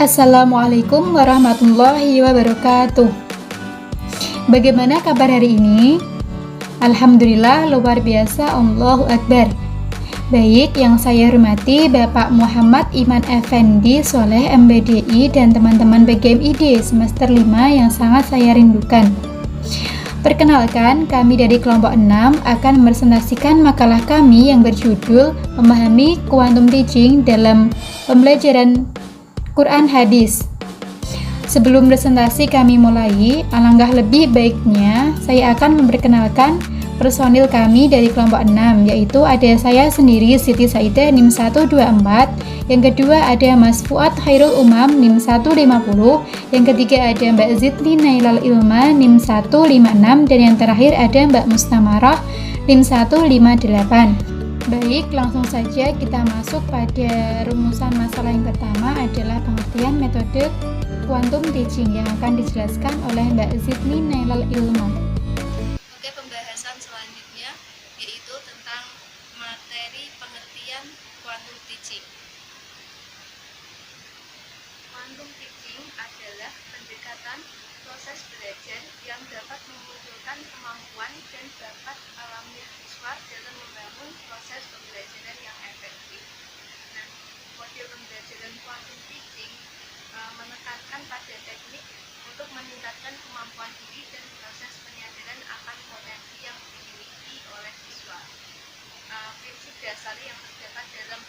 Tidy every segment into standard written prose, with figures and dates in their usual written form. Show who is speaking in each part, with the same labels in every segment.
Speaker 1: Assalamualaikum warahmatullahi wabarakatuh. Bagaimana kabar hari ini? Alhamdulillah, luar biasa, Allahu Akbar. Baik, yang saya hormati Bapak Muhammad Iman Effendi Soleh MBDI dan teman-teman BGMID semester 5 yang sangat saya rindukan. Perkenalkan, kami dari kelompok 6 akan mepresentasikan makalah kami yang berjudul Memahami Quantum Teaching dalam Pembelajaran Quran Hadis. Sebelum presentasi kami mulai, alangkah lebih baiknya saya akan memperkenalkan personil kami dari kelompok 6, yaitu ada saya sendiri Siti Saidah NIM 124, yang kedua ada Mas Fuad Khairul Umam NIM 150, yang ketiga ada Mbak Zidli Nailal Ilma NIM 156, dan yang terakhir ada Mbak Mustamarah NIM 158. Baik, langsung saja kita masuk pada rumusan masalah yang pertama adalah pengertian metode quantum teaching yang akan dijelaskan oleh Mbak Zidni Nailal Ilma.
Speaker 2: Oke, pembahasan selanjutnya yaitu tentang materi pengertian quantum teaching. Quantum teaching adalah pendekatan proses belajar yang dapat memunculkan kemampuan dan bakat alamiah siswa dalam membangun proses pembelajaran yang efektif. Nah, model pembelajaran quantum teaching menekankan pada teknik untuk meningkatkan kemampuan diri dan proses penyadaran akan potensi yang dimiliki oleh siswa. Prinsip dasar yang terdapat dalam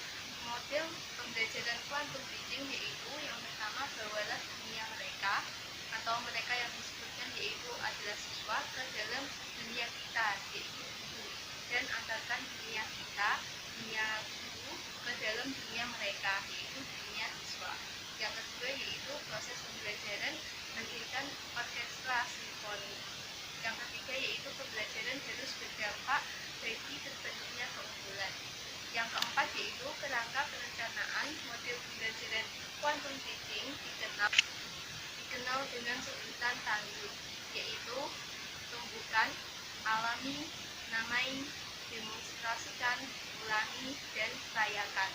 Speaker 2: model pembelajaran quantum teaching yaitu yang pertama, bawalah dunia mereka atau mereka yang disebutkan yaitu adalah siswa ke dalam dunia kita yaitu guru, dan antarkan dunia kita, dunia guru ke dalam dunia mereka yaitu dunia siswa. Yang kedua yaitu proses pembelajaran mendirikan orkestra simfoni. Yang ketiga yaitu pembelajaran harus berdampak bagi terbentuknya keunggulan. Yang keempat yaitu kerangka perencanaan model pembelajaran quantum teaching dikenal dengan sebutan TANDU, yaitu tumbuhkan, alami, namai, demonstrasikan, ulangi, dan rayakan.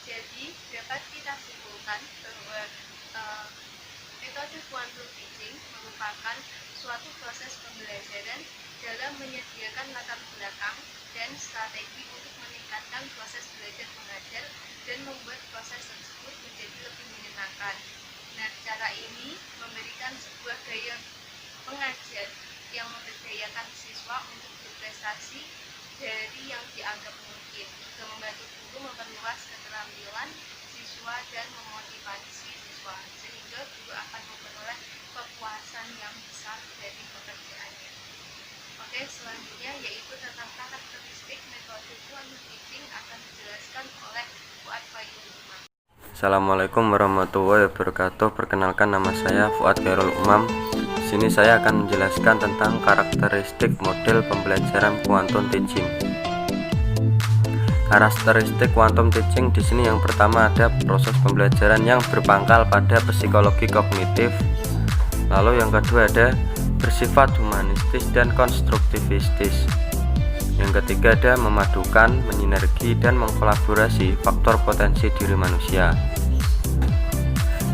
Speaker 2: Jadi dapat kita simpulkan bahwa metode quantum teaching merupakan suatu proses pembelajaran dalam menyediakan latar belakang dan strategi untuk meningkatkan proses belajar mengajar dan membuat proses tersebut menjadi lebih menyenangkan. Nah, cara ini memberikan sebuah gaya pengajar yang memberdayakan siswa untuk berprestasi dari yang dianggap mungkin, juga membantu guru memperluas keterampilan siswa dan memotivasi siswa, sehingga guru akan memperoleh kepuasan yang besar dari pekerjaannya. Oke, selanjutnya yaitu tentang karakteristik metode quantum teaching akan dijelaskan oleh Fuad Khairul Umam.
Speaker 3: Assalamualaikum warahmatullahi wabarakatuh. Perkenalkan, nama saya Fuad Khairul Umam. Di sini saya akan menjelaskan tentang karakteristik model pembelajaran quantum teaching. Karakteristik quantum teaching di sini yang pertama ada proses pembelajaran yang berpangkal pada psikologi kognitif. Lalu yang kedua ada bersifat humanistis dan konstruktivistis. Yang ketiga ada memadukan, menyinergi, dan mengkolaborasi faktor potensi diri manusia.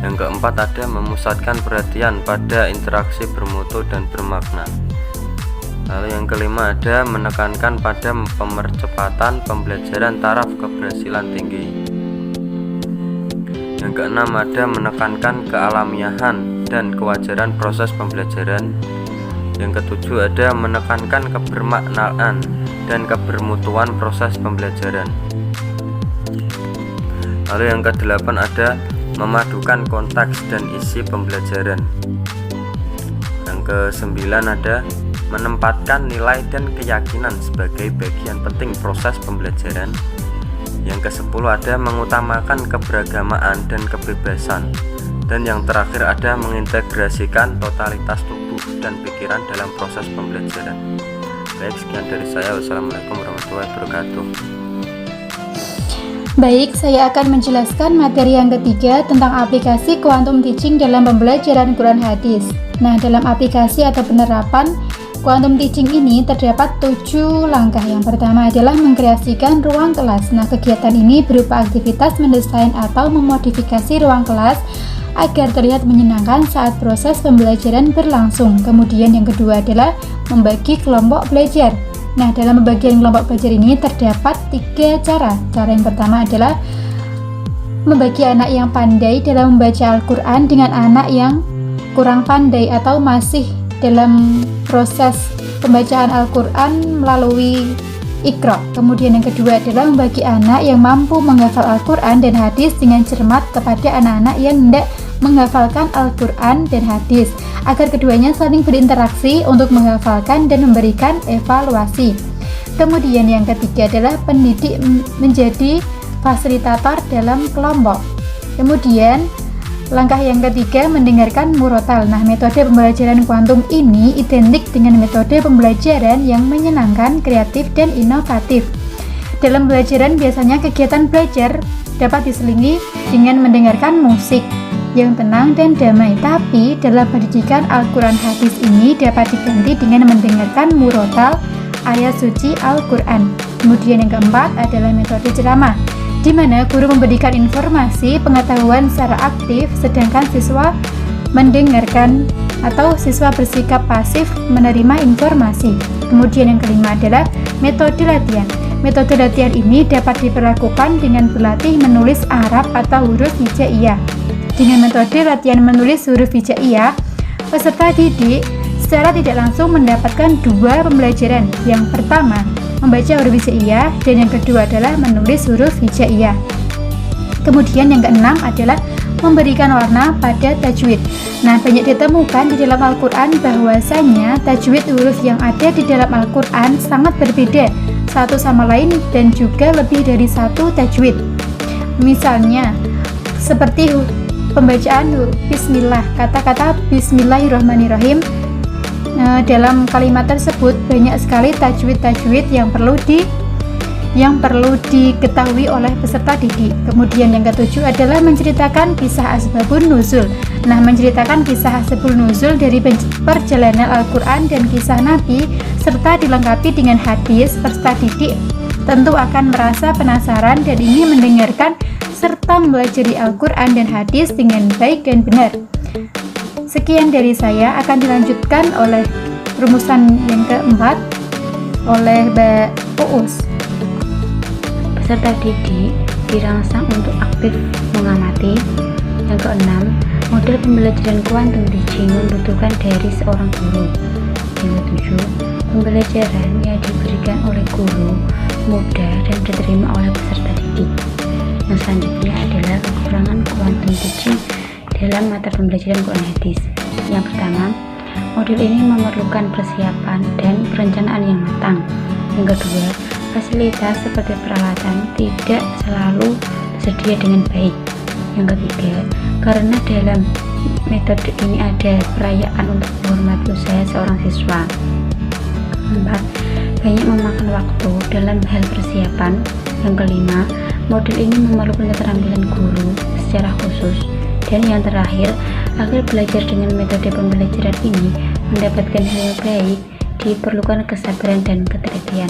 Speaker 3: Yang keempat ada memusatkan perhatian pada interaksi bermutu dan bermakna. Lalu yang kelima ada menekankan pada pemercepatan pembelajaran taraf keberhasilan tinggi. Yang keenam ada menekankan kealamiahan dan kewajaran proses pembelajaran. Yang ketujuh ada menekankan kebermaknaan dan kebermutuan proses pembelajaran. Lalu yang kedelapan ada memadukan konteks dan isi pembelajaran. Yang kesembilan ada menempatkan nilai dan keyakinan sebagai bagian penting proses pembelajaran. Yang kesepuluh ada mengutamakan keberagamaan dan kebebasan. Dan yang terakhir ada mengintegrasikan totalitas tubuh dan pikiran dalam proses pembelajaran. Baik, sekian dari saya. Wassalamualaikum warahmatullahi wabarakatuh.
Speaker 1: Baik, saya akan menjelaskan materi yang ketiga tentang aplikasi quantum teaching dalam pembelajaran Quran Hadis. Nah, dalam aplikasi atau penerapan quantum teaching ini terdapat 7 langkah. Yang pertama adalah mengkreasikan ruang kelas. Nah, kegiatan ini berupa aktivitas mendesain atau memodifikasi ruang kelas agar terlihat menyenangkan saat proses pembelajaran berlangsung. Kemudian yang kedua adalah membagi kelompok belajar. Nah, dalam pembagian kelompok belajar ini terdapat 3 cara. Cara yang pertama adalah membagi anak yang pandai dalam membaca Al-Quran dengan anak yang kurang pandai atau masih dalam proses pembacaan Al-Quran melalui Iqra. Kemudian yang kedua adalah membagi anak yang mampu menghafal Al-Quran dan hadis dengan cermat kepada anak-anak yang hendak menghafalkan Al-Quran dan hadis, agar keduanya saling berinteraksi untuk menghafalkan dan memberikan evaluasi. Kemudian yang ketiga adalah pendidik menjadi fasilitator dalam kelompok. Kemudian langkah yang ketiga, mendengarkan murotal. Nah, metode pembelajaran kuantum ini identik dengan metode pembelajaran yang menyenangkan, kreatif, dan inovatif. Dalam pembelajaran biasanya kegiatan belajar dapat diselingi dengan mendengarkan musik yang tenang dan damai. Tapi dalam pendidikan Al-Quran hadis ini dapat diganti dengan mendengarkan murotal ayat suci Al-Quran. Kemudian yang keempat adalah metode ceramah, di mana guru memberikan informasi pengetahuan secara aktif, sedangkan siswa mendengarkan atau siswa bersikap pasif menerima informasi. Kemudian yang kelima adalah metode latihan. Metode latihan ini dapat diperlakukan dengan berlatih menulis Arab atau huruf hijaiyah. Dengan metode latihan menulis huruf hijaiyah, peserta didik secara tidak langsung mendapatkan 2 pembelajaran. Yang pertama, membaca huruf hijaiyah, dan yang kedua adalah menulis huruf hijaiyah. Kemudian yang keenam adalah memberikan warna pada tajwid. Nah, banyak ditemukan di dalam Al-Quran bahwasanya tajwid huruf yang ada di dalam Al-Quran sangat berbeda satu sama lain dan juga lebih dari satu tajwid. Misalnya seperti pembacaan Bismillah, kata-kata Bismillahirrahmanirrahim. Dalam kalimat tersebut banyak sekali tajwid yang perlu diketahui oleh peserta didik. Kemudian yang ketujuh adalah menceritakan kisah asbabun nuzul. Nah, menceritakan kisah asbabun nuzul dari perjalanan Al-Quran dan kisah Nabi serta dilengkapi dengan hadis, peserta didik tentu akan merasa penasaran dan ingin mendengarkan serta mempelajari Al-Quran dan hadis dengan baik dan benar. Sekian dari saya, akan dilanjutkan oleh rumusan yang keempat oleh Mbak Uus.
Speaker 4: Peserta didik dirangsang untuk aktif mengamati. Yang keenam, model pembelajaran quantum teaching membutuhkan dari seorang guru. Yang ketujuh, pembelajaran yang diberikan oleh guru mudah dan diterima oleh peserta didik. Yang selanjutnya adalah kekurangan quantum teaching dalam mata pembelajaran Quran hadis. Yang pertama, modul ini memerlukan persiapan dan perencanaan yang matang. Yang kedua, fasilitas seperti peralatan tidak selalu tersedia dengan baik. Yang ketiga, karena dalam metode ini ada perayaan untuk menghormati usaha seorang siswa. Keempat, banyak memakan waktu dalam hal persiapan. Yang kelima, modul ini memerlukan keterampilan guru secara khusus. Dan yang terakhir, agar belajar dengan metode pembelajaran ini mendapatkan hasil baik, diperlukan kesabaran dan ketelitian.